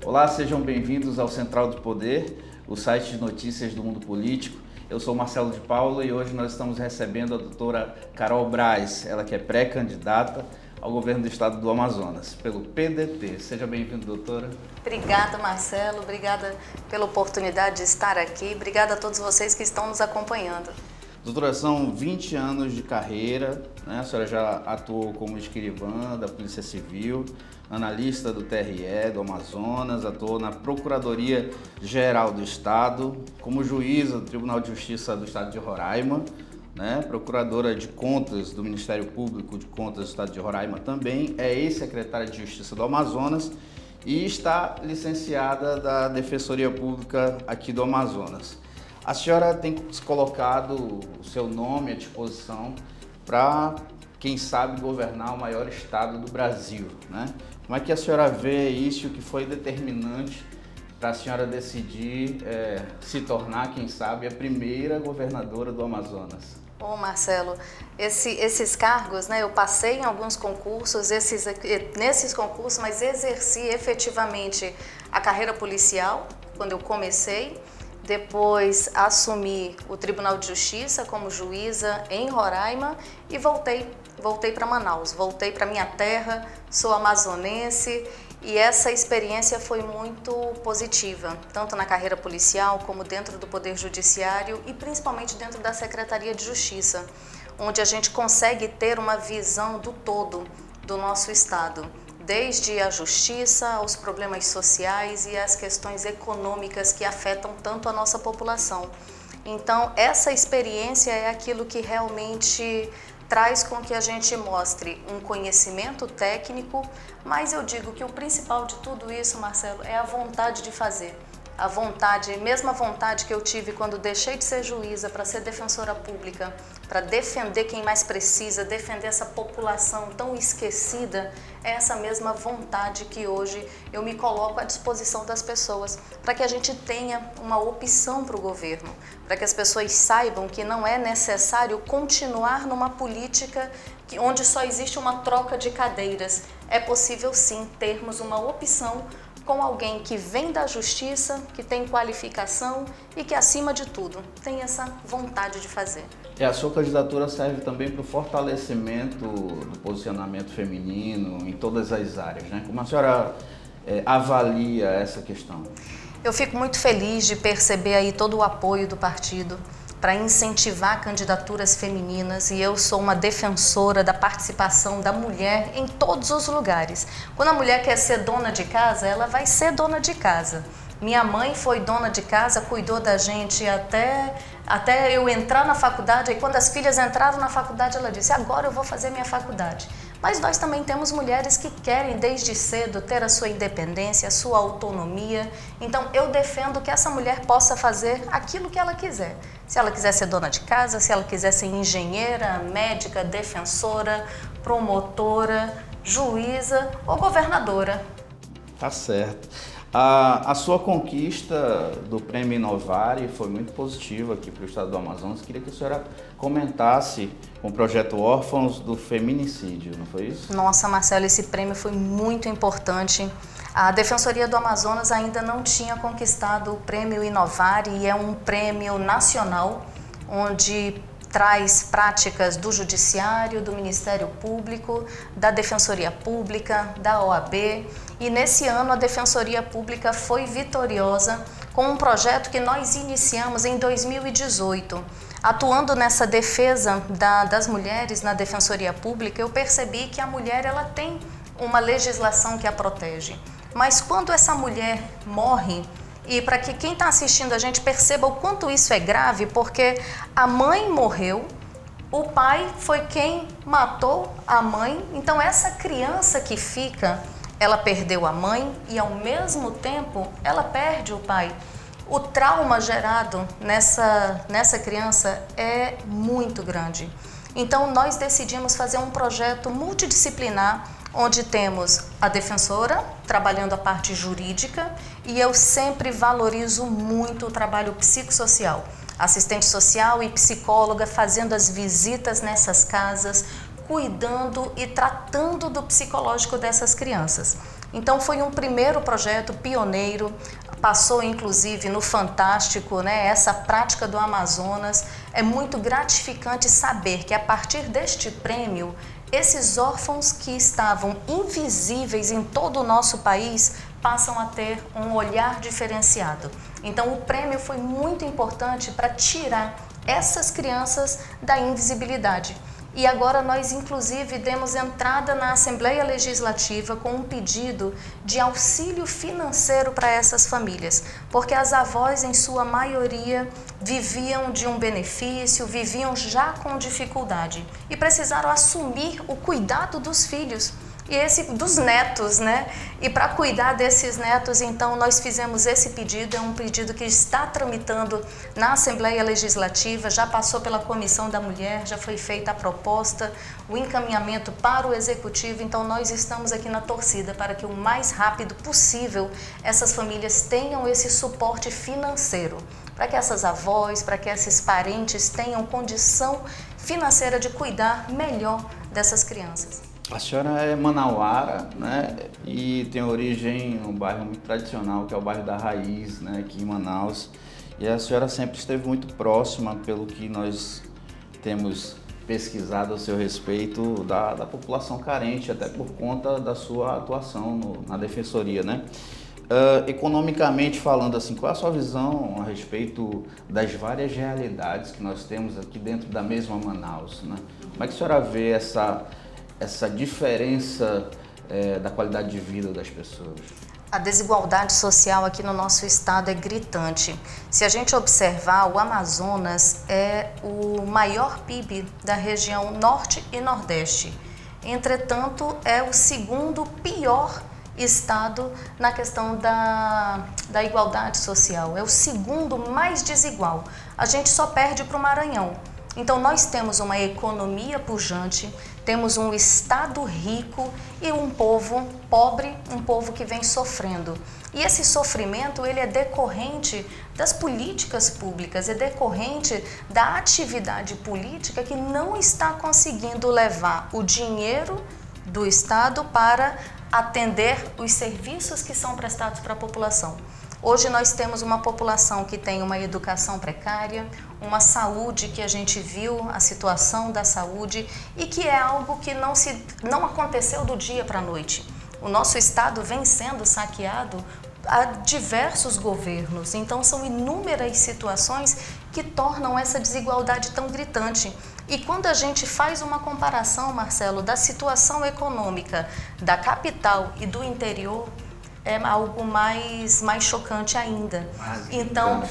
Olá, sejam bem-vindos ao Central do Poder, o site de notícias do mundo político. Eu sou Marcelo de Paula e hoje nós estamos recebendo a doutora Carol Braz, ela que é pré-candidata ao governo do estado do Amazonas, pelo PDT. Seja bem-vindo, doutora. Obrigada, Marcelo. Obrigada pela oportunidade de estar aqui. Obrigada a todos vocês que estão nos acompanhando. Doutora, são 20 anos de carreira, né? A senhora já atuou como escrivã da Polícia Civil, analista do TRE do Amazonas, atuou na Procuradoria-Geral do Estado, como juíza do Tribunal de Justiça do Estado de Roraima, né? Procuradora de Contas do Ministério Público de Contas do Estado de Roraima também, é ex-secretária de Justiça do Amazonas e está licenciada da Defensoria Pública aqui do Amazonas. A senhora tem colocado o seu nome à disposição para, quem sabe, governar o maior estado do Brasil, né? Como é que a senhora vê isso, o que foi determinante para a senhora decidir se tornar, quem sabe, a primeira governadora do Amazonas? Bom, Marcelo, esses cargos, né, eu passei em alguns concursos, nesses concursos, mas exerci efetivamente a carreira policial quando eu comecei. Depois assumi o Tribunal de Justiça como juíza em Roraima e voltei para Manaus, voltei para minha terra, sou amazonense e essa experiência foi muito positiva, tanto na carreira policial como dentro do Poder Judiciário e principalmente dentro da Secretaria de Justiça, onde a gente consegue ter uma visão do todo do nosso estado. Desde a justiça, aos problemas sociais e às questões econômicas que afetam tanto a nossa população. Então, essa experiência é aquilo que realmente traz com que a gente mostre um conhecimento técnico, mas eu digo que o principal de tudo isso, Marcelo, é a vontade de fazer. A vontade, mesma vontade que eu tive quando deixei de ser juíza para ser defensora pública, para defender quem mais precisa, defender essa população tão esquecida, é essa mesma vontade que hoje eu me coloco à disposição das pessoas, para que a gente tenha uma opção para o governo, para que as pessoas saibam que não é necessário continuar numa política onde só existe uma troca de cadeiras. É possível sim termos uma opção com alguém que vem da justiça, que tem qualificação e que, acima de tudo, tem essa vontade de fazer. E a sua candidatura serve também para o fortalecimento do posicionamento feminino em todas as áreas, né? Como a senhora avalia essa questão? Eu fico muito feliz de perceber aí todo o apoio do partido para incentivar candidaturas femininas e eu sou uma defensora da participação da mulher em todos os lugares. Quando a mulher quer ser dona de casa, ela vai ser dona de casa. Minha mãe foi dona de casa, cuidou da gente até eu entrar na faculdade, e quando as filhas entraram na faculdade, ela disse, agora eu vou fazer minha faculdade. Mas nós também temos mulheres que querem desde cedo ter a sua independência, a sua autonomia. Então eu defendo que essa mulher possa fazer aquilo que ela quiser. Se ela quiser ser dona de casa, se ela quiser ser engenheira, médica, defensora, promotora, juíza ou governadora. Tá certo. A sua conquista do Prêmio Inovare foi muito positiva aqui para o estado do Amazonas. Queria que a senhora comentasse com o projeto Órfãos do Feminicídio, não foi isso? Nossa, Marcelo, esse prêmio foi muito importante. A Defensoria do Amazonas ainda não tinha conquistado o Prêmio Inovare e é um prêmio nacional onde traz práticas do Judiciário, do Ministério Público, da Defensoria Pública, da OAB. E nesse ano a Defensoria Pública foi vitoriosa com um projeto que nós iniciamos em 2018. Atuando nessa defesa das mulheres na Defensoria Pública, eu percebi que a mulher ela tem uma legislação que a protege. Mas quando essa mulher morre, e para que quem está assistindo a gente perceba o quanto isso é grave, porque a mãe morreu, o pai foi quem matou a mãe, então essa criança que fica, ela perdeu a mãe e ao mesmo tempo ela perde o pai. O trauma gerado nessa criança é muito grande. Então nós decidimos fazer um projeto multidisciplinar onde temos a defensora trabalhando a parte jurídica e eu sempre valorizo muito o trabalho psicossocial. Assistente social e psicóloga fazendo as visitas nessas casas, cuidando e tratando do psicológico dessas crianças. Então foi um primeiro projeto pioneiro, passou inclusive no Fantástico, né? Essa prática do Amazonas. É muito gratificante saber que a partir deste prêmio, esses órfãos que estavam invisíveis em todo o nosso país passam a ter um olhar diferenciado. Então o prêmio foi muito importante para tirar essas crianças da invisibilidade. E agora nós inclusive demos entrada na Assembleia Legislativa com um pedido de auxílio financeiro para essas famílias, porque as avós em sua maioria viviam de um benefício, viviam já com dificuldade e precisaram assumir o cuidado dos filhos. E dos netos, né? E para cuidar desses netos, então, nós fizemos esse pedido, é um pedido que está tramitando na Assembleia Legislativa, já passou pela Comissão da Mulher, já foi feita a proposta, o encaminhamento para o Executivo, então nós estamos aqui na torcida para que o mais rápido possível essas famílias tenham esse suporte financeiro, para que essas avós, para que esses parentes tenham condição financeira de cuidar melhor dessas crianças. A senhora é manauara, né? E tem origem em um bairro muito tradicional, que é o bairro da Raiz, né? Aqui em Manaus. E a senhora sempre esteve muito próxima, pelo que nós temos pesquisado a seu respeito, da população carente, até por conta da sua atuação na defensoria, né? Economicamente falando, assim, qual é a sua visão a respeito das várias realidades que nós temos aqui dentro da mesma Manaus, né? Como é que a senhora vê essa diferença da qualidade de vida das pessoas? A desigualdade social aqui no nosso estado é gritante. Se a gente observar, o Amazonas é o maior PIB da região norte e nordeste. Entretanto, é o segundo pior estado na questão da igualdade social. É o segundo mais desigual. A gente só perde para o Maranhão. Então nós temos uma economia pujante, temos um estado rico e um povo pobre, um povo que vem sofrendo. E esse sofrimento, ele é decorrente das políticas públicas, é decorrente da atividade política que não está conseguindo levar o dinheiro do estado para atender os serviços que são prestados para a população. Hoje nós temos uma população que tem uma educação precária, uma saúde que a gente viu, a situação da saúde, e que é algo que não aconteceu do dia para a noite. O nosso estado vem sendo saqueado há diversos governos, então são inúmeras situações que tornam essa desigualdade tão gritante. E quando a gente faz uma comparação, Marcelo, da situação econômica da capital e do interior, é algo mais chocante ainda. Então,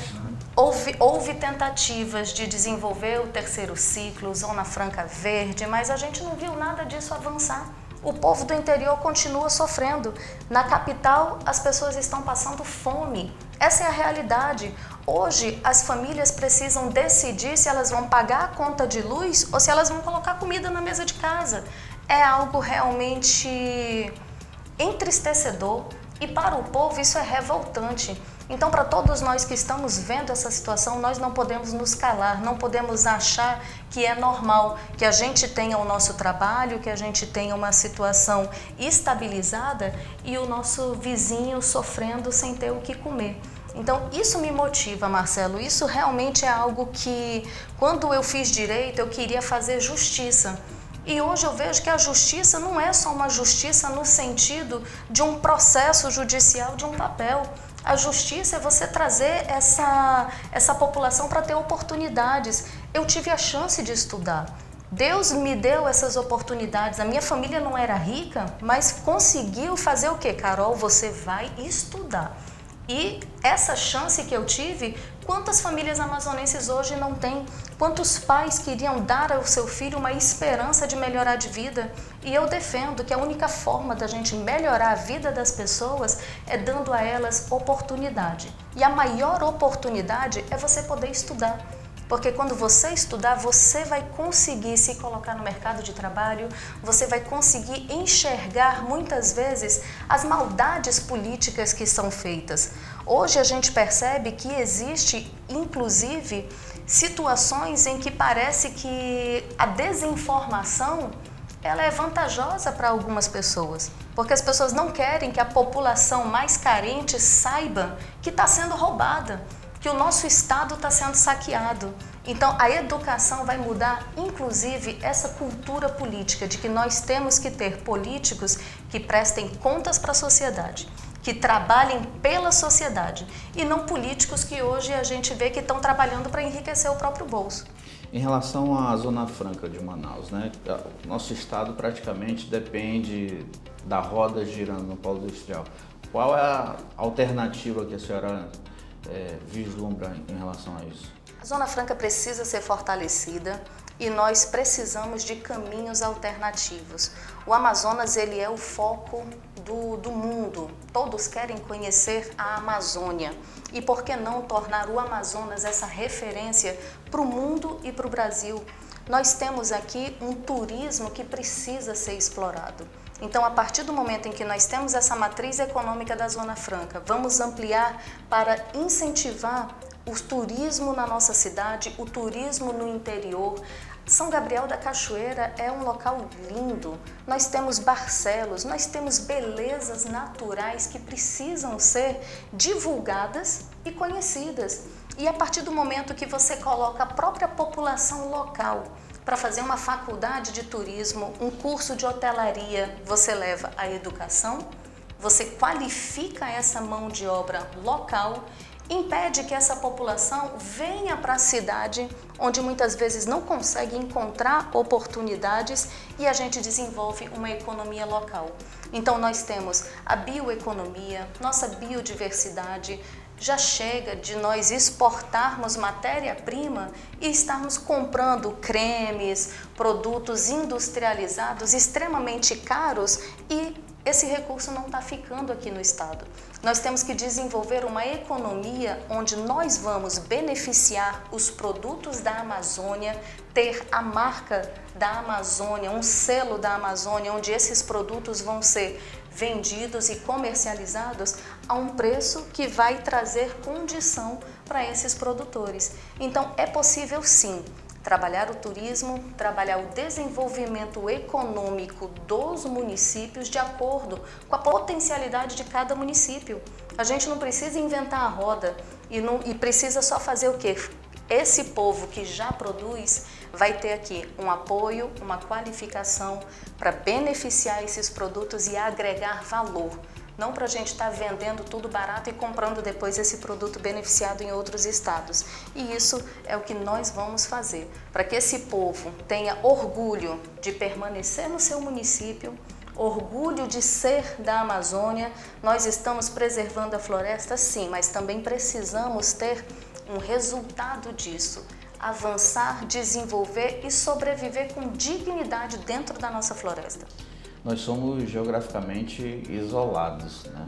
houve tentativas de desenvolver o terceiro ciclo, Zona Franca Verde, mas a gente não viu nada disso avançar. O povo do interior continua sofrendo. Na capital, as pessoas estão passando fome. Essa é a realidade. Hoje, as famílias precisam decidir se elas vão pagar a conta de luz ou se elas vão colocar comida na mesa de casa. É algo realmente entristecedor. E para o povo isso é revoltante. Então, para todos nós que estamos vendo essa situação, nós não podemos nos calar, não podemos achar que é normal que a gente tenha o nosso trabalho, que a gente tenha uma situação estabilizada e o nosso vizinho sofrendo sem ter o que comer. Então, isso me motiva, Marcelo, isso realmente é algo que, quando eu fiz direito, eu queria fazer justiça. E hoje eu vejo que a justiça não é só uma justiça no sentido de um processo judicial, de um papel. A justiça é você trazer essa população para ter oportunidades. Eu tive a chance de estudar. Deus me deu essas oportunidades. A minha família não era rica, mas conseguiu fazer o quê? Carol, você vai estudar. E essa chance que eu tive, quantas famílias amazonenses hoje não têm? Quantos pais queriam dar ao seu filho uma esperança de melhorar de vida? E eu defendo que a única forma da gente melhorar a vida das pessoas é dando a elas oportunidade. E a maior oportunidade é você poder estudar. Porque quando você estudar, você vai conseguir se colocar no mercado de trabalho, você vai conseguir enxergar muitas vezes as maldades políticas que são feitas. Hoje a gente percebe que existe, inclusive, situações em que parece que a desinformação ela é vantajosa para algumas pessoas, porque as pessoas não querem que a população mais carente saiba que está sendo roubada, que o nosso Estado está sendo saqueado. Então, a educação vai mudar, inclusive, essa cultura política de que nós temos que ter políticos que prestem contas para a sociedade, que trabalhem pela sociedade, e não políticos que hoje a gente vê que estão trabalhando para enriquecer o próprio bolso. Em relação à Zona Franca de Manaus, né? Nosso estado praticamente depende da roda girando no polo industrial. Qual é a alternativa que a senhora vislumbra em relação a isso? A Zona Franca precisa ser fortalecida e nós precisamos de caminhos alternativos. O Amazonas, ele é o foco do mundo. Todos querem conhecer a Amazônia. E por que não tornar o Amazonas essa referência para o mundo e para o Brasil? Nós temos aqui um turismo que precisa ser explorado. Então, a partir do momento em que nós temos essa matriz econômica da Zona Franca, vamos ampliar para incentivar o turismo na nossa cidade, o turismo no interior. São Gabriel da Cachoeira é um local lindo, nós temos Barcelos, nós temos belezas naturais que precisam ser divulgadas e conhecidas. E a partir do momento que você coloca a própria população local para fazer uma faculdade de turismo, um curso de hotelaria, você leva a educação, você qualifica essa mão de obra local, impede que essa população venha para a cidade, onde muitas vezes não consegue encontrar oportunidades, e a gente desenvolve uma economia local. Então nós temos a bioeconomia, nossa biodiversidade. Já chega de nós exportarmos matéria-prima e estarmos comprando cremes, produtos industrializados extremamente caros, e esse recurso não está ficando aqui no estado. Nós temos que desenvolver uma economia onde nós vamos beneficiar os produtos da Amazônia, ter a marca da Amazônia, um selo da Amazônia, onde esses produtos vão ser vendidos e comercializados a um preço que vai trazer condição para esses produtores. Então, é possível sim trabalhar o turismo, trabalhar o desenvolvimento econômico dos municípios de acordo com a potencialidade de cada município. A gente não precisa inventar a roda e precisa só fazer o quê? Esse povo que já produz vai ter aqui um apoio, uma qualificação para beneficiar esses produtos e agregar valor. Não para a gente estar vendendo tudo barato e comprando depois esse produto beneficiado em outros estados. E isso é o que nós vamos fazer, para que esse povo tenha orgulho de permanecer no seu município, orgulho de ser da Amazônia. Nós estamos preservando a floresta, sim, mas também precisamos ter um resultado disso. Avançar, desenvolver e sobreviver com dignidade dentro da nossa floresta. Nós somos geograficamente isolados, né?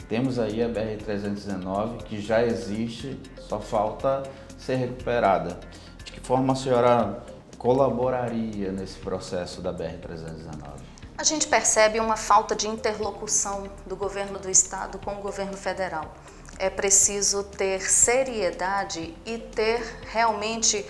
Temos aí a BR-319 que já existe, só falta ser recuperada. De que forma a senhora colaboraria nesse processo da BR-319? A gente percebe uma falta de interlocução do governo do estado com o governo federal. É preciso ter seriedade e ter realmente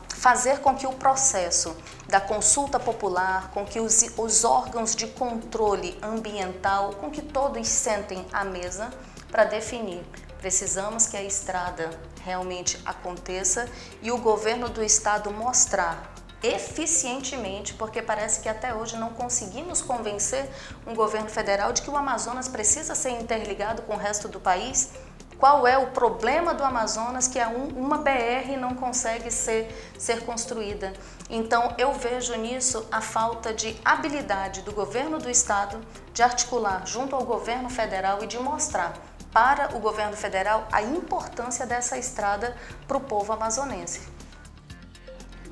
fazer com que o processo da consulta popular, com que os órgãos de controle ambiental, com que todos sentem à mesa para definir. Precisamos que a estrada realmente aconteça e o governo do estado mostrar eficientemente, porque parece que até hoje não conseguimos convencer um governo federal de que o Amazonas precisa ser interligado com o resto do país. Qual é o problema do Amazonas que uma BR não consegue ser construída? Então, eu vejo nisso a falta de habilidade do governo do estado de articular junto ao governo federal e de mostrar para o governo federal a importância dessa estrada para o povo amazonense.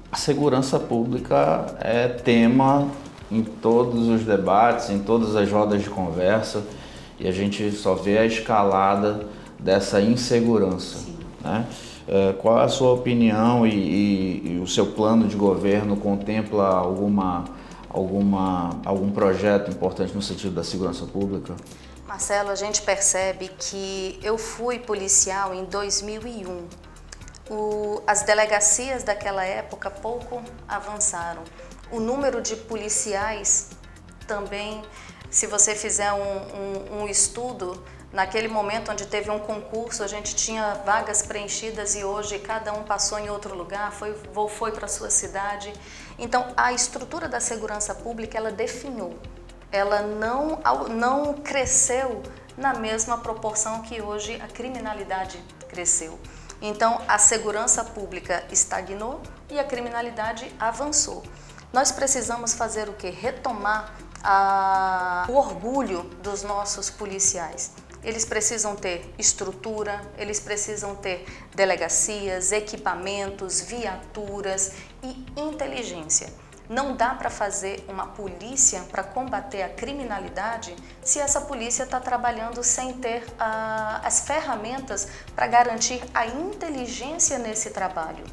A segurança pública é tema em todos os debates, em todas as rodas de conversa, e a gente só vê a escalada dessa insegurança, né? Qual é a sua opinião e o seu plano de governo contempla algum projeto importante no sentido da segurança pública? Marcelo, a gente percebe que eu fui policial em 2001. As delegacias daquela época pouco avançaram. O número de policiais também, se você fizer um estudo, naquele momento onde teve um concurso, a gente tinha vagas preenchidas e hoje cada um passou em outro lugar, foi para a sua cidade. Então, a estrutura da segurança pública, ela definhou. Ela não cresceu na mesma proporção que hoje a criminalidade cresceu. Então, a segurança pública estagnou e a criminalidade avançou. Nós precisamos fazer o quê? Retomar o orgulho dos nossos policiais. Eles precisam ter estrutura, eles precisam ter delegacias, equipamentos, viaturas e inteligência. Não dá para fazer uma polícia para combater a criminalidade se essa polícia está trabalhando sem ter as ferramentas para garantir a inteligência nesse trabalho.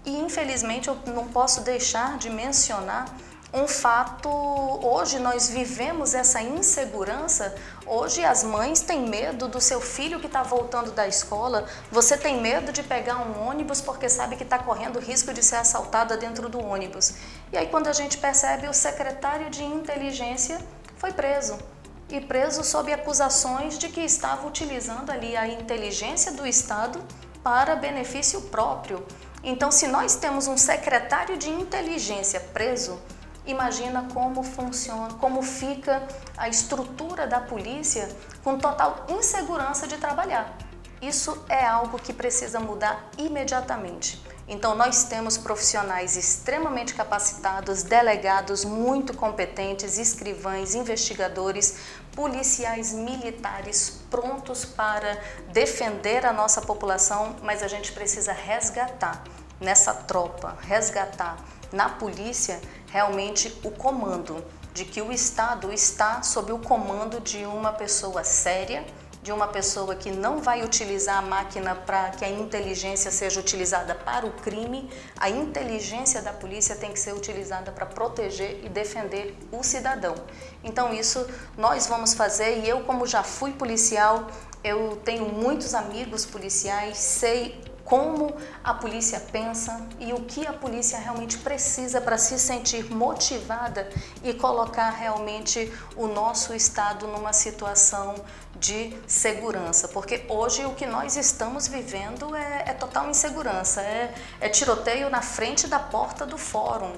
E infelizmente eu não posso deixar de mencionar um fato. Hoje nós vivemos essa insegurança. Hoje as mães têm medo do seu filho que está voltando da escola. Você tem medo de pegar um ônibus porque sabe que está correndo risco de ser assaltada dentro do ônibus. E aí quando a gente percebe, o secretário de inteligência foi preso. E preso sob acusações de que estava utilizando ali a inteligência do Estado para benefício próprio. Então, se nós temos um secretário de inteligência preso, imagina como funciona, como fica a estrutura da polícia com total insegurança de trabalhar. Isso é algo que precisa mudar imediatamente. Então, nós temos profissionais extremamente capacitados, delegados muito competentes, escrivães, investigadores, policiais militares prontos para defender a nossa população, mas a gente precisa resgatar nessa tropa, resgatar na polícia realmente o comando, de que o Estado está sob o comando de uma pessoa séria, de uma pessoa que não vai utilizar a máquina para que a inteligência seja utilizada para o crime. A inteligência da polícia tem que ser utilizada para proteger e defender o cidadão. Então isso nós vamos fazer, e eu, como já fui policial, eu tenho muitos amigos policiais, sei como a polícia pensa e o que a polícia realmente precisa para se sentir motivada e colocar realmente o nosso estado numa situação de segurança, porque hoje o que nós estamos vivendo é total insegurança, é tiroteio na frente da porta do fórum.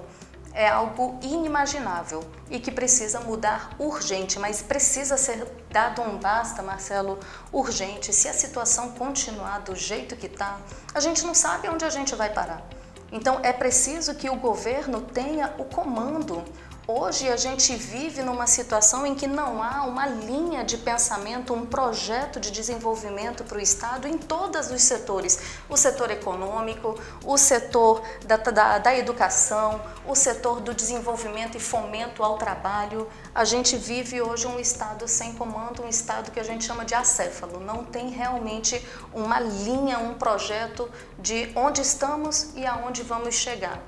É algo inimaginável e que precisa mudar urgente, mas precisa ser dado um basta, Marcelo, urgente. Se a situação continuar do jeito que está, a gente não sabe onde a gente vai parar. Então é preciso que o governo tenha o comando. Hoje a gente vive numa situação em que não há uma linha de pensamento, um projeto de desenvolvimento para o Estado em todos os setores. O setor econômico, o setor da educação, o setor do desenvolvimento e fomento ao trabalho. A gente vive hoje um Estado sem comando, um Estado que a gente chama de acéfalo. Não tem realmente uma linha, um projeto de onde estamos e aonde vamos chegar.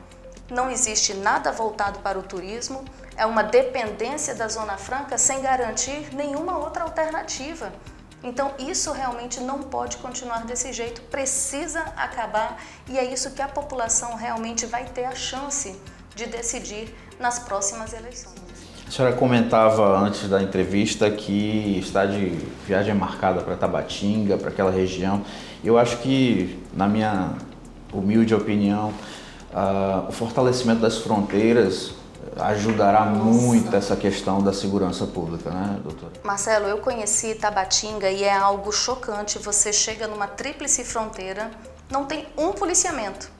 Não existe nada voltado para o turismo, é uma dependência da Zona Franca sem garantir nenhuma outra alternativa. Então isso realmente não pode continuar desse jeito, precisa acabar, e é isso que a população realmente vai ter a chance de decidir nas próximas eleições. A senhora comentava antes da entrevista que está de viagem marcada para Tabatinga, para aquela região. Eu acho que, na minha humilde opinião, o fortalecimento das fronteiras ajudará muito essa questão da segurança pública, né, doutora? Marcelo, eu conheci Tabatinga e é algo chocante. Você chega numa tríplice fronteira, não tem um policiamento,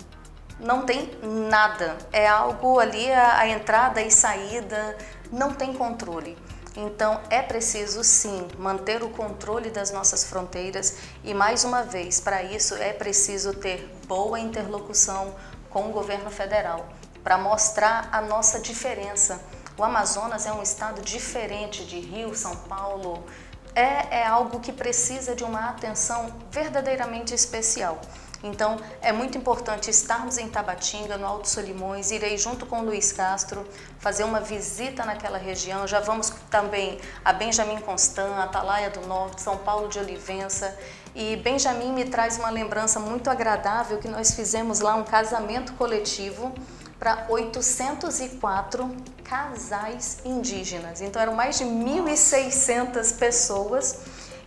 não tem nada. É algo ali, a entrada e saída, não tem controle. Então é preciso sim manter o controle das nossas fronteiras e, mais uma vez, para isso é preciso ter boa interlocução com o governo federal, para mostrar a nossa diferença. O Amazonas é um estado diferente de Rio, São Paulo, é algo que precisa de uma atenção verdadeiramente especial. Então, é muito importante estarmos em Tabatinga, no Alto Solimões. Irei junto com o Luiz Castro fazer uma visita naquela região. Já vamos também a Benjamin Constant, Atalaia do Norte, São Paulo de Olivença. E Benjamin me traz uma lembrança muito agradável que nós fizemos lá, um casamento coletivo para 804 casais indígenas. Então eram mais de 1.600 pessoas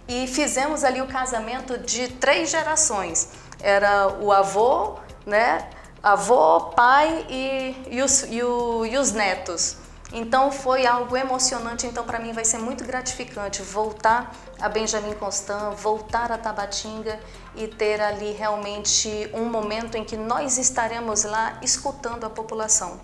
e fizemos ali o casamento de 3 gerações. Era o avô, né? Avô, pai e os netos. Então foi algo emocionante, então para mim vai ser muito gratificante voltar a Benjamin Constant, voltar a Tabatinga e ter ali realmente um momento em que nós estaremos lá escutando a população,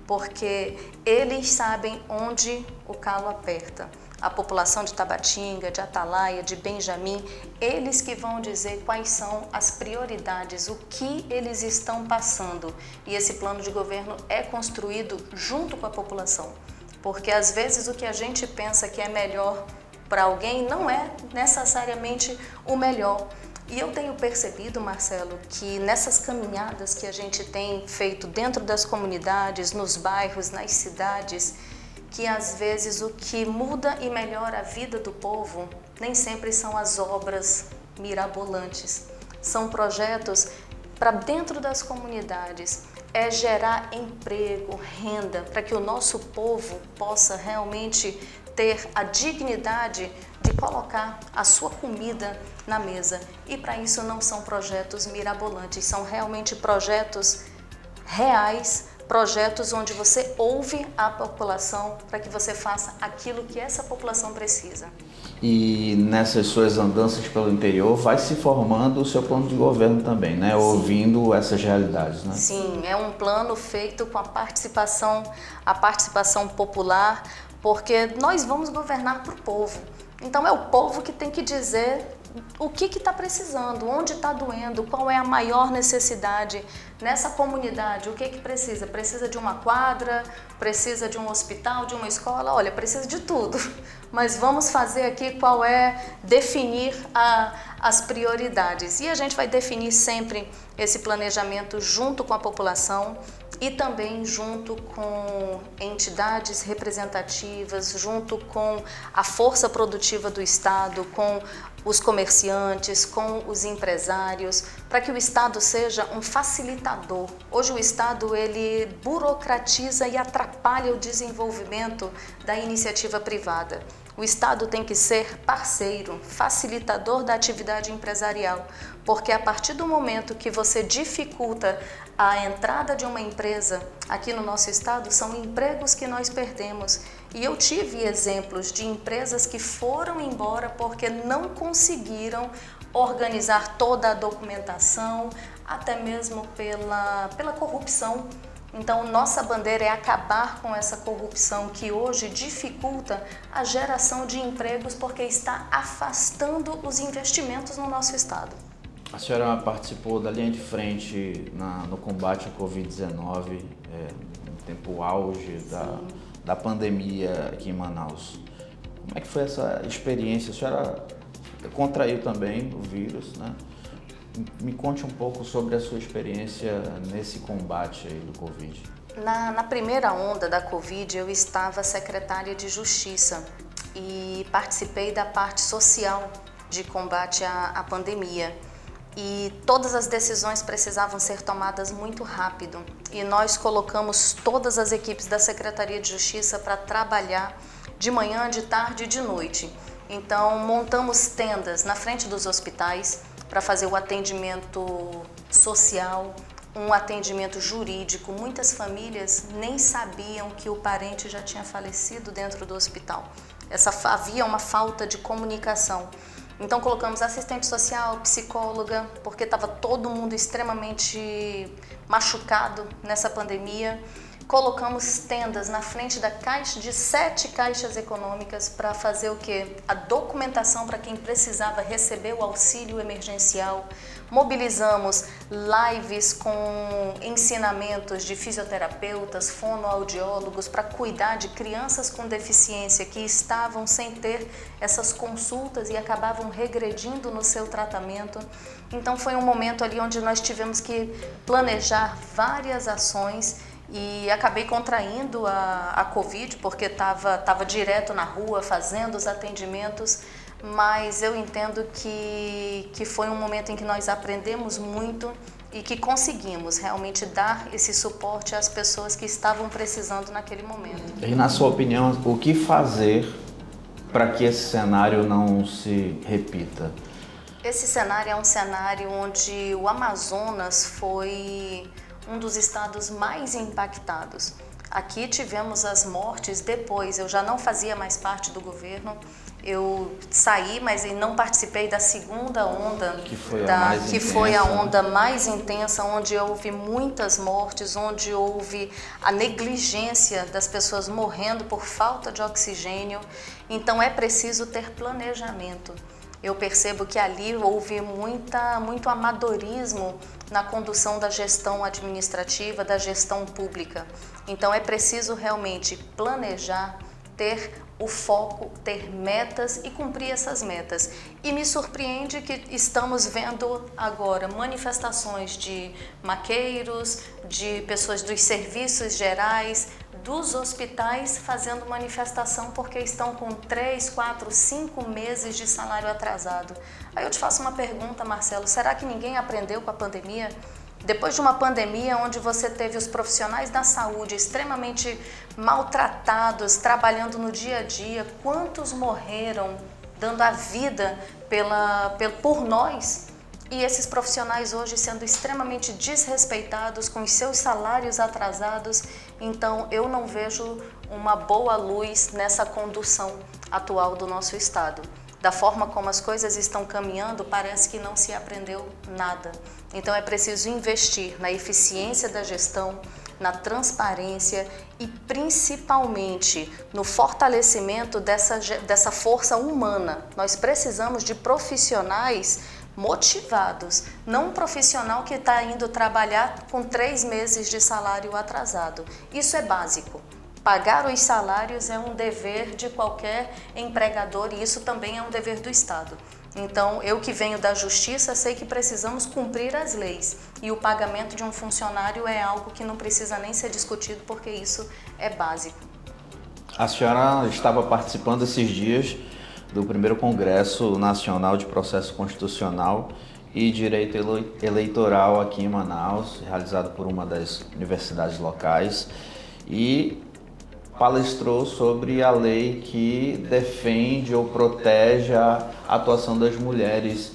porque eles sabem onde o calo aperta. A população de Tabatinga, de Atalaia, de Benjamin, eles que vão dizer quais são as prioridades, o que eles estão passando. E esse plano de governo é construído junto com a população, porque às vezes o que a gente pensa que é melhor para alguém não é necessariamente o melhor. E eu tenho percebido, Marcelo, que nessas caminhadas que a gente tem feito dentro das comunidades, nos bairros, nas cidades, que às vezes o que muda e melhora a vida do povo nem sempre são as obras mirabolantes. São projetos para dentro das comunidades, é gerar emprego, renda, para que o nosso povo possa realmente ter a dignidade de colocar a sua comida na mesa. E para isso não são projetos mirabolantes, são realmente projetos reais, projetos onde você ouve a população para que você faça aquilo que essa população precisa. E nessas suas andanças pelo interior vai se formando o seu plano de governo também, né? Sim. Ouvindo essas realidades, né? Sim, é um plano feito com a participação popular, porque nós vamos governar para o povo. Então é o povo que tem que dizer o que está precisando, onde está doendo, qual é a maior necessidade nessa comunidade, o que precisa? Precisa de uma quadra, precisa de um hospital, de uma escola? Olha, precisa de tudo, mas vamos fazer aqui definir as prioridades. E a gente vai definir sempre esse planejamento junto com a população e também junto com entidades representativas, junto com a força produtiva do Estado, com os comerciantes, com os empresários, para que o Estado seja um facilitador. Hoje o Estado ele burocratiza e atrapalha o desenvolvimento da iniciativa privada. O Estado tem que ser parceiro, facilitador da atividade empresarial, porque a partir do momento que você dificulta a entrada de uma empresa aqui no nosso estado, são empregos que nós perdemos. E eu tive exemplos de empresas que foram embora porque não conseguiram organizar toda a documentação, até mesmo pela corrupção. Então, nossa bandeira é acabar com essa corrupção que hoje dificulta a geração de empregos porque está afastando os investimentos no nosso estado. A senhora participou da linha de frente no combate à Covid-19, no tempo auge da pandemia aqui em Manaus. Como é que foi essa experiência? A senhora contraiu também o vírus, né? Me conte um pouco sobre a sua experiência nesse combate aí do Covid. Na primeira onda da Covid, eu estava secretária de Justiça e participei da parte social de combate à pandemia. E todas as decisões precisavam ser tomadas muito rápido. E nós colocamos todas as equipes da Secretaria de Justiça para trabalhar de manhã, de tarde e de noite. Então, montamos tendas na frente dos hospitais para fazer o atendimento social, um atendimento jurídico. Muitas famílias nem sabiam que o parente já tinha falecido dentro do hospital. Havia uma falta de comunicação. Então colocamos assistente social, psicóloga, porque estava todo mundo extremamente machucado nessa pandemia. Colocamos tendas na frente de 7 caixas econômicas para fazer o quê? A documentação para quem precisava receber o auxílio emergencial. Mobilizamos lives com ensinamentos de fisioterapeutas, fonoaudiólogos para cuidar de crianças com deficiência que estavam sem ter essas consultas e acabavam regredindo no seu tratamento. Então foi um momento ali onde nós tivemos que planejar várias ações e acabei contraindo a Covid porque estava direto na rua fazendo os atendimentos, mas eu entendo que foi um momento em que nós aprendemos muito e que conseguimos realmente dar esse suporte às pessoas que estavam precisando naquele momento. E na sua opinião, o que fazer para que esse cenário não se repita? Esse cenário é um cenário onde o Amazonas foi um dos estados mais impactados. Aqui tivemos as mortes depois, eu já não fazia mais parte do governo, eu saí, mas não participei da segunda onda, que foi a onda mais intensa, onde houve muitas mortes, onde houve a negligência das pessoas morrendo por falta de oxigênio. Então é preciso ter planejamento. Eu percebo que ali houve muito amadorismo na condução da gestão administrativa, da gestão pública. Então é preciso realmente planejar, ter o foco, ter metas e cumprir essas metas. E me surpreende que estamos vendo agora manifestações de maqueiros, de pessoas dos serviços gerais, dos hospitais fazendo manifestação porque estão com 3, 4, 5 meses de salário atrasado. Aí eu te faço uma pergunta, Marcelo, será que ninguém aprendeu com a pandemia? Depois de uma pandemia onde você teve os profissionais da saúde extremamente maltratados, trabalhando no dia a dia, quantos morreram dando a vida por nós? E esses profissionais hoje sendo extremamente desrespeitados, com os seus salários atrasados. Então eu não vejo uma boa luz nessa condução atual do nosso estado. Da forma como as coisas estão caminhando, parece que não se aprendeu nada. Então é preciso investir na eficiência da gestão, na transparência e principalmente no fortalecimento dessa força humana. Nós precisamos de profissionais motivados, não um profissional que está indo trabalhar com 3 meses de salário atrasado. Isso é básico. Pagar os salários é um dever de qualquer empregador e isso também é um dever do Estado. Então, eu que venho da Justiça, sei que precisamos cumprir as leis e o pagamento de um funcionário é algo que não precisa nem ser discutido porque isso é básico. A senhora estava participando esses dias do primeiro Congresso Nacional de Processo Constitucional e Direito Eleitoral aqui em Manaus, realizado por uma das universidades locais, e palestrou sobre a lei que defende ou protege a atuação das mulheres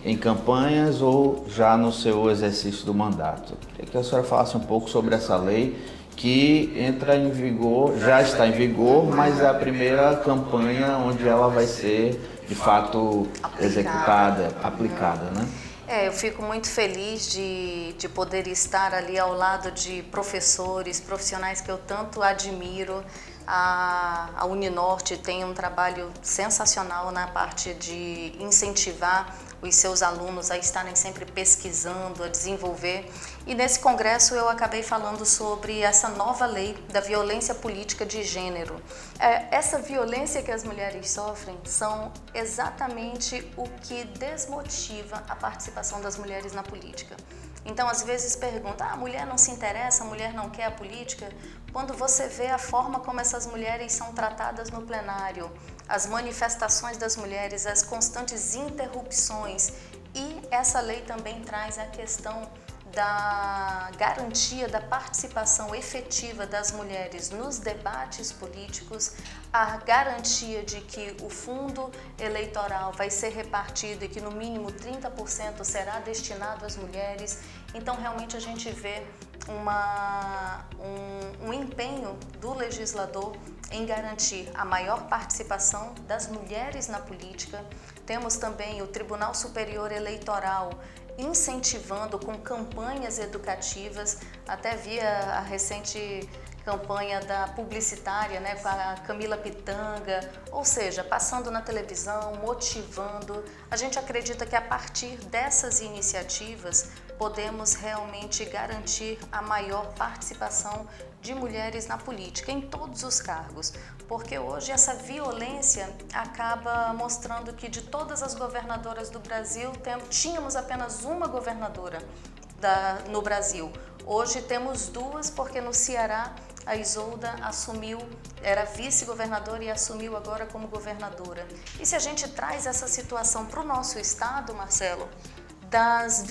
em campanhas ou já no seu exercício do mandato. Queria que a senhora falasse um pouco sobre essa lei que entra em vigor, já está em vigor, mas é a primeira campanha onde ela vai ser, de fato, executada, aplicada, né? Eu fico muito feliz de poder estar ali ao lado de professores, profissionais que eu tanto admiro. A Uninorte tem um trabalho sensacional na parte de incentivar os seus alunos a estarem sempre pesquisando, a desenvolver. E nesse congresso eu acabei falando sobre essa nova lei da violência política de gênero. Essa violência que as mulheres sofrem são exatamente o que desmotiva a participação das mulheres na política. Então, às vezes pergunta, a mulher não se interessa, a mulher não quer a política? Quando você vê a forma como essas mulheres são tratadas no plenário, as manifestações das mulheres, as constantes interrupções, e essa lei também traz a questão da garantia da participação efetiva das mulheres nos debates políticos, a garantia de que o fundo eleitoral vai ser repartido e que no mínimo 30% será destinado às mulheres. Então realmente a gente vê um empenho do legislador em garantir a maior participação das mulheres na política. Temos também o Tribunal Superior Eleitoral incentivando com campanhas educativas, até via a recente campanha da publicitária, né, com a Camila Pitanga, ou seja, passando na televisão, motivando. A gente acredita que a partir dessas iniciativas podemos realmente garantir a maior participação de mulheres na política, em todos os cargos, porque hoje essa violência acaba mostrando que de todas as governadoras do Brasil, tínhamos apenas uma governadora no Brasil. Hoje temos 2, porque no Ceará a Isolda assumiu, era vice-governadora e assumiu agora como governadora. E se a gente traz essa situação para o nosso estado, Marcelo, das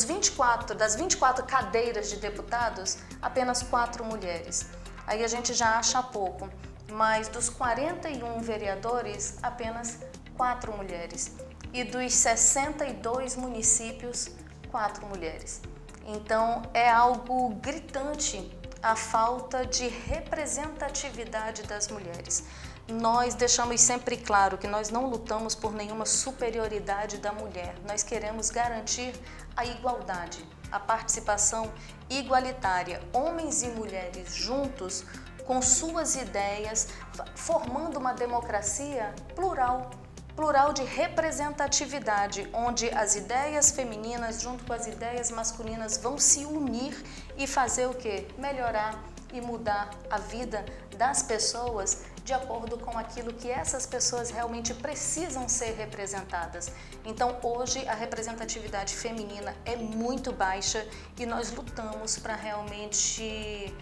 24 cadeiras de deputados, apenas 4 mulheres. Aí a gente já acha pouco, mas dos 41 vereadores, apenas 4 mulheres. E dos 62 municípios, 4 mulheres. Então é algo gritante a falta de representatividade das mulheres. Nós deixamos sempre claro que nós não lutamos por nenhuma superioridade da mulher. Nós queremos garantir a igualdade, a participação igualitária, homens e mulheres juntos com suas ideias, formando uma democracia plural de representatividade, onde as ideias femininas junto com as ideias masculinas vão se unir e fazer o quê? Melhorar e mudar a vida das pessoas de acordo com aquilo que essas pessoas realmente precisam ser representadas. Então, hoje, a representatividade feminina é muito baixa e nós lutamos para realmente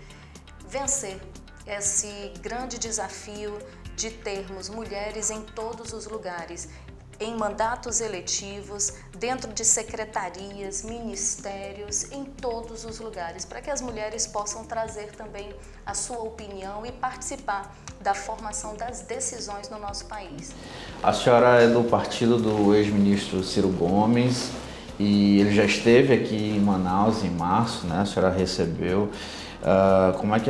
vencer esse grande desafio de termos mulheres em todos os lugares, em mandatos eletivos, dentro de secretarias, ministérios, em todos os lugares, para que as mulheres possam trazer também a sua opinião e participar da formação das decisões no nosso país. A senhora é do partido do ex-ministro Ciro Gomes e ele já esteve aqui em Manaus em março, né? A senhora recebeu. Como é que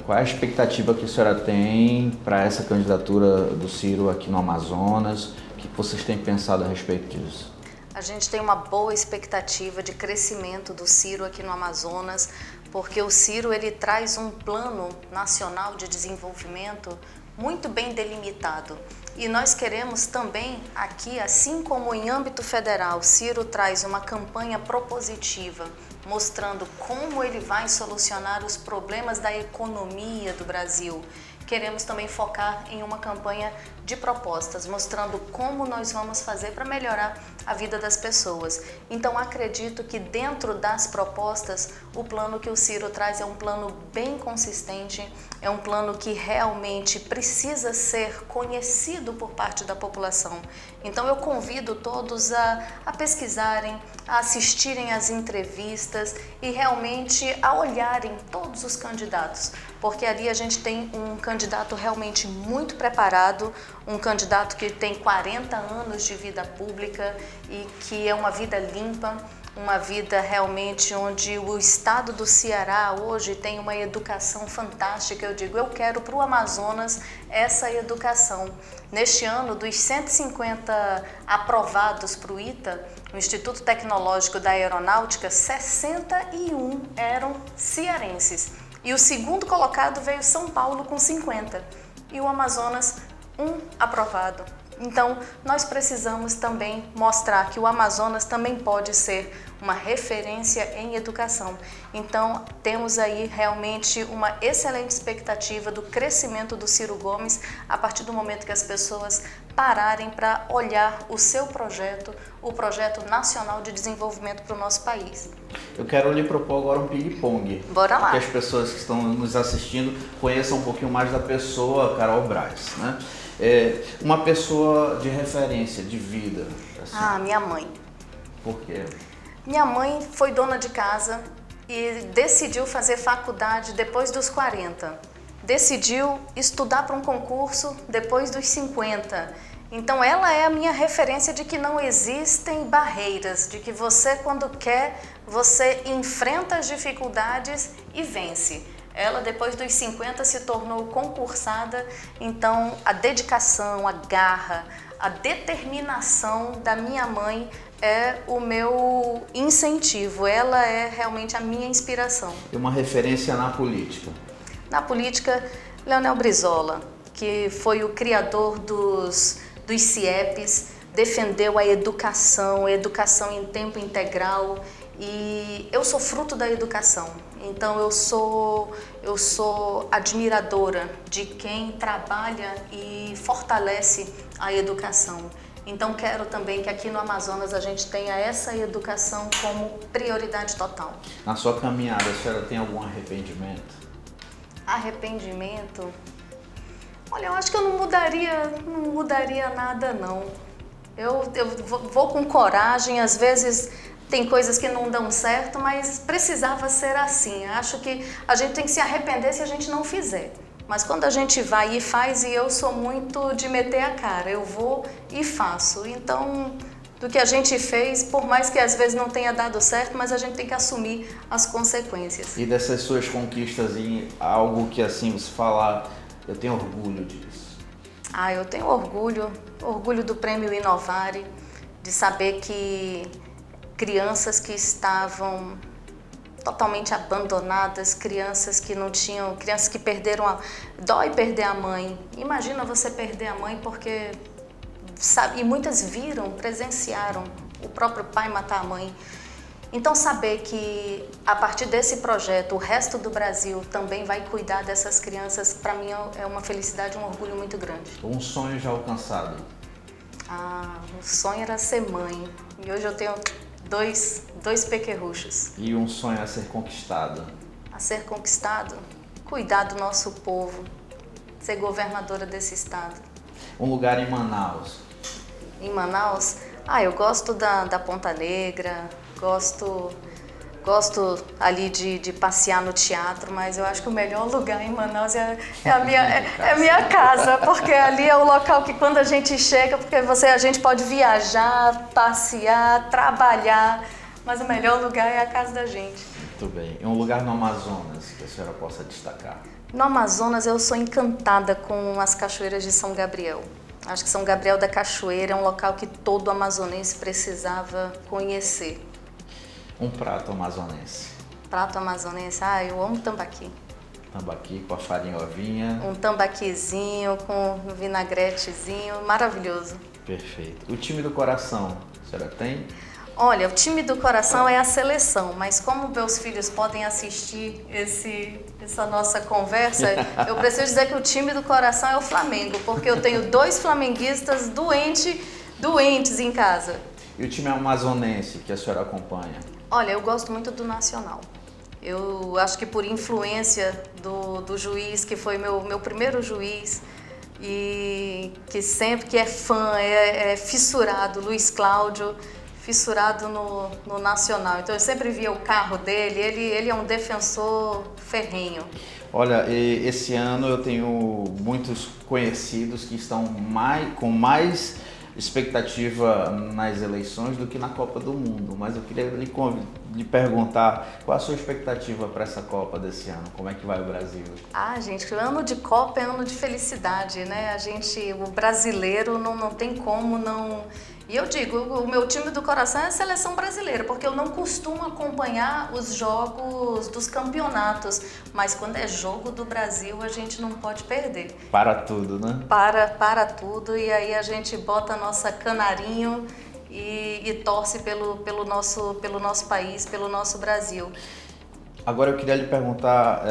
qual é a expectativa que a senhora tem para essa candidatura do Ciro aqui no Amazonas? O que vocês têm pensado a respeito disso? A gente tem uma boa expectativa de crescimento do Ciro aqui no Amazonas, porque o Ciro ele traz um plano nacional de desenvolvimento muito bem delimitado. E nós queremos também aqui, assim como em âmbito federal, Ciro traz uma campanha propositiva, mostrando como ele vai solucionar os problemas da economia do Brasil. Queremos também focar em uma campanha de propostas, mostrando como nós vamos fazer para melhorar a vida das pessoas. Então, acredito que dentro das propostas, o plano que o Ciro traz é um plano bem consistente, é um plano que realmente precisa ser conhecido por parte da população. Então, eu convido todos a pesquisarem, a assistirem às entrevistas e realmente a olharem todos os candidatos, porque ali a gente tem um candidato realmente muito preparado, um candidato que tem 40 anos de vida pública e que é uma vida limpa, uma vida realmente onde o estado do Ceará hoje tem uma educação fantástica. Eu digo, eu quero para o Amazonas essa educação. Neste ano, dos 150 aprovados para o ITA, o Instituto Tecnológico da Aeronáutica, 61 eram cearenses. E o segundo colocado veio São Paulo com 50 e o Amazonas, 1 aprovado. Então, nós precisamos também mostrar que o Amazonas também pode ser uma referência em educação. Então, temos aí realmente uma excelente expectativa do crescimento do Ciro Gomes a partir do momento que as pessoas pararem para olhar o seu projeto, o projeto nacional de desenvolvimento para o nosso país. Eu quero lhe propor agora um ping-pong. Bora lá. Para que as pessoas que estão nos assistindo conheçam um pouquinho mais da pessoa Carol Braz, né? Uma pessoa de referência, de vida. Assim. Minha mãe. Por quê? Minha mãe foi dona de casa e decidiu fazer faculdade depois dos 40. Decidiu estudar para um concurso depois dos 50. Então ela é a minha referência de que não existem barreiras, de que você quando quer, você enfrenta as dificuldades e vence. Ela, depois dos 50, se tornou concursada, então a dedicação, a garra, a determinação da minha mãe é o meu incentivo, ela é realmente a minha inspiração. E uma referência na política? Na política, Leonel Brizola, que foi o criador dos CIEPs, defendeu a educação em tempo integral, e eu sou fruto da educação. Então eu sou admiradora de quem trabalha e fortalece a educação. Então quero também que aqui no Amazonas a gente tenha essa educação como prioridade total. Na sua caminhada, a senhora tem algum arrependimento? Arrependimento? Olha, eu acho que eu não mudaria nada não. Vou com coragem, às vezes tem coisas que não dão certo, mas precisava ser assim. Acho que a gente tem que se arrepender se a gente não fizer. Mas quando a gente vai e faz, e eu sou muito de meter a cara, eu vou e faço. Então, do que a gente fez, por mais que às vezes não tenha dado certo, mas a gente tem que assumir as consequências. E dessas suas conquistas, em algo que assim você fala, eu tenho orgulho disso? Eu tenho orgulho do Prêmio Inovare, de saber que crianças que estavam totalmente abandonadas, crianças que não tinham, crianças que perderam dói perder a mãe. Imagina você perder a mãe porque sabe, e muitas presenciaram o próprio pai matar a mãe. Então saber que a partir desse projeto o resto do Brasil também vai cuidar dessas crianças, para mim é uma felicidade, um orgulho muito grande. Um sonho já alcançado? O sonho era ser mãe e hoje eu tenho dois pequerruchos. E um sonho a ser conquistado? A ser conquistado? Cuidar do nosso povo, ser governadora desse estado. Um lugar em Manaus? Em Manaus? Eu gosto da Ponta Negra, gosto ali de passear no teatro, mas eu acho que o melhor lugar em Manaus é a minha casa, porque ali é o local que quando a gente chega, porque a gente pode viajar, passear, trabalhar, mas o melhor lugar é a casa da gente. Muito bem. E um lugar no Amazonas que a senhora possa destacar? No Amazonas eu sou encantada com as cachoeiras de São Gabriel. Acho que São Gabriel da Cachoeira é um local que todo amazonense precisava conhecer. Um prato amazonense? Prato amazonense? Eu amo tambaqui. Tambaqui com a farinha ovinha. Um tambaquizinho com um vinagretezinho, maravilhoso. Perfeito. O time do coração, a senhora tem? Olha, o time do coração é a seleção, mas como meus filhos podem assistir essa nossa conversa, eu preciso dizer que o time do coração é o Flamengo, porque eu tenho 2 flamenguistas doentes em casa. E o time amazonense que a senhora acompanha? Olha, eu gosto muito do Nacional. Eu acho que por influência do juiz, que foi meu primeiro juiz, e que é fã, é fissurado, Luiz Cláudio, fissurado no Nacional. Então eu sempre via o carro dele, ele é um defensor ferrenho. Olha, esse ano eu tenho muitos conhecidos que estão com mais expectativa nas eleições do que na Copa do Mundo, mas eu queria lhe perguntar qual a sua expectativa para essa Copa desse ano, como é que vai o Brasil? Gente, ano de Copa é ano de felicidade, né? O brasileiro não tem como não... E eu digo, o meu time do coração é a seleção brasileira, porque eu não costumo acompanhar os jogos dos campeonatos, mas quando é jogo do Brasil a gente não pode perder. Para tudo, né? Para tudo, e aí a gente bota a nossa canarinho e torce pelo nosso país, pelo nosso Brasil. Agora eu queria lhe perguntar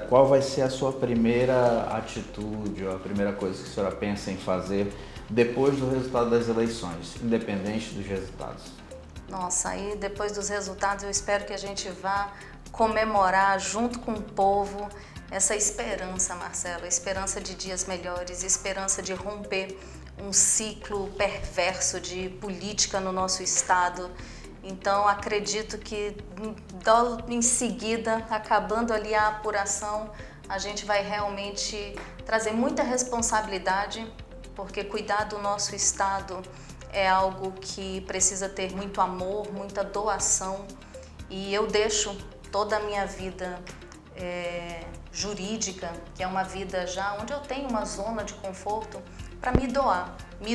qual vai ser a sua primeira atitude, ou a primeira coisa que a senhora pensa em fazer depois do resultado das eleições, independente dos resultados? Nossa, aí depois dos resultados eu espero que a gente vá comemorar junto com o povo essa esperança, Marcelo, a esperança de dias melhores, esperança de romper um ciclo perverso de política no nosso estado. Então acredito que em seguida, acabando ali a apuração, a gente vai realmente trazer muita responsabilidade, porque cuidar do nosso estado é algo que precisa ter muito amor, muita doação, e eu deixo toda a minha vida jurídica, que é uma vida já onde eu tenho uma zona de conforto, para me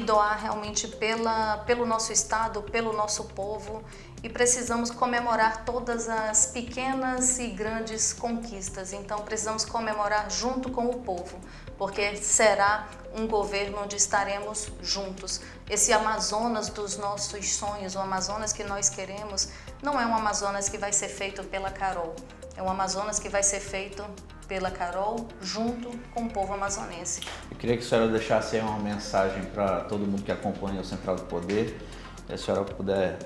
doar realmente pelo nosso estado, pelo nosso povo, e precisamos comemorar todas as pequenas e grandes conquistas. Então precisamos comemorar junto com o povo, porque será um governo onde estaremos juntos. Esse Amazonas dos nossos sonhos, o Amazonas que nós queremos, não é um Amazonas que vai ser feito pela Carol, é um Amazonas que vai ser feito pela Carol junto com o povo amazonense. Eu queria que a senhora deixasse aí uma mensagem para todo mundo que acompanha o Central do Poder, se a senhora puder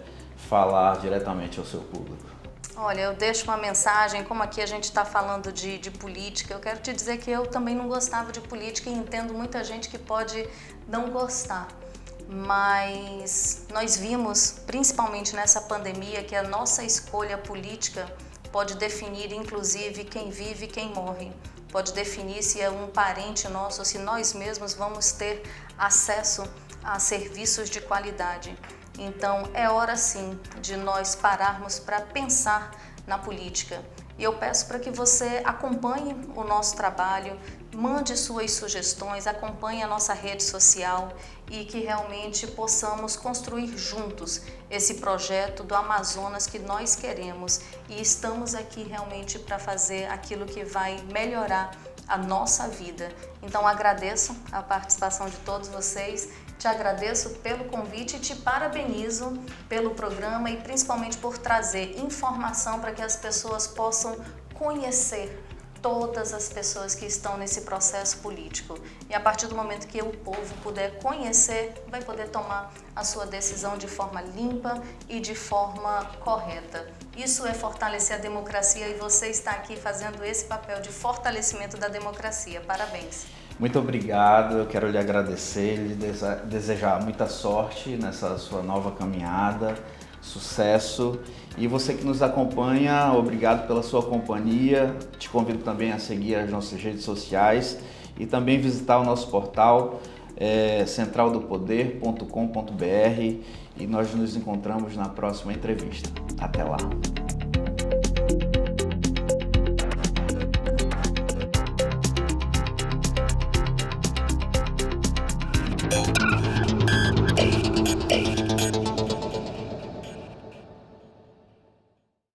falar diretamente ao seu público. Olha, eu deixo uma mensagem, como aqui a gente está falando de política, eu quero te dizer que eu também não gostava de política e entendo muita gente que pode não gostar. mas nós vimos, principalmente nessa pandemia, que a nossa escolha política pode definir, inclusive, quem vive e quem morre. Pode definir se é um parente nosso, se nós mesmos vamos ter acesso a serviços de qualidade. Então, é hora sim de nós pararmos para pensar na política. E eu peço para que você acompanhe o nosso trabalho, mande suas sugestões, acompanhe a nossa rede social e que realmente possamos construir juntos esse projeto do Amazonas que nós queremos, e estamos aqui realmente para fazer aquilo que vai melhorar a nossa vida. Então agradeço a participação de todos vocês, te agradeço pelo convite e te parabenizo pelo programa e principalmente por trazer informação para que as pessoas possam conhecer todas as pessoas que estão nesse processo político. E a partir do momento que o povo puder conhecer, vai poder tomar a sua decisão de forma limpa e de forma correta. Isso é fortalecer a democracia e você está aqui fazendo esse papel de fortalecimento da democracia. Parabéns. Muito obrigado, eu quero lhe agradecer, lhe desejar muita sorte nessa sua nova caminhada, sucesso. E você que nos acompanha, obrigado pela sua companhia. Te convido também a seguir as nossas redes sociais e também visitar o nosso portal centraldopoder.com.br, e nós nos encontramos na próxima entrevista. Até lá!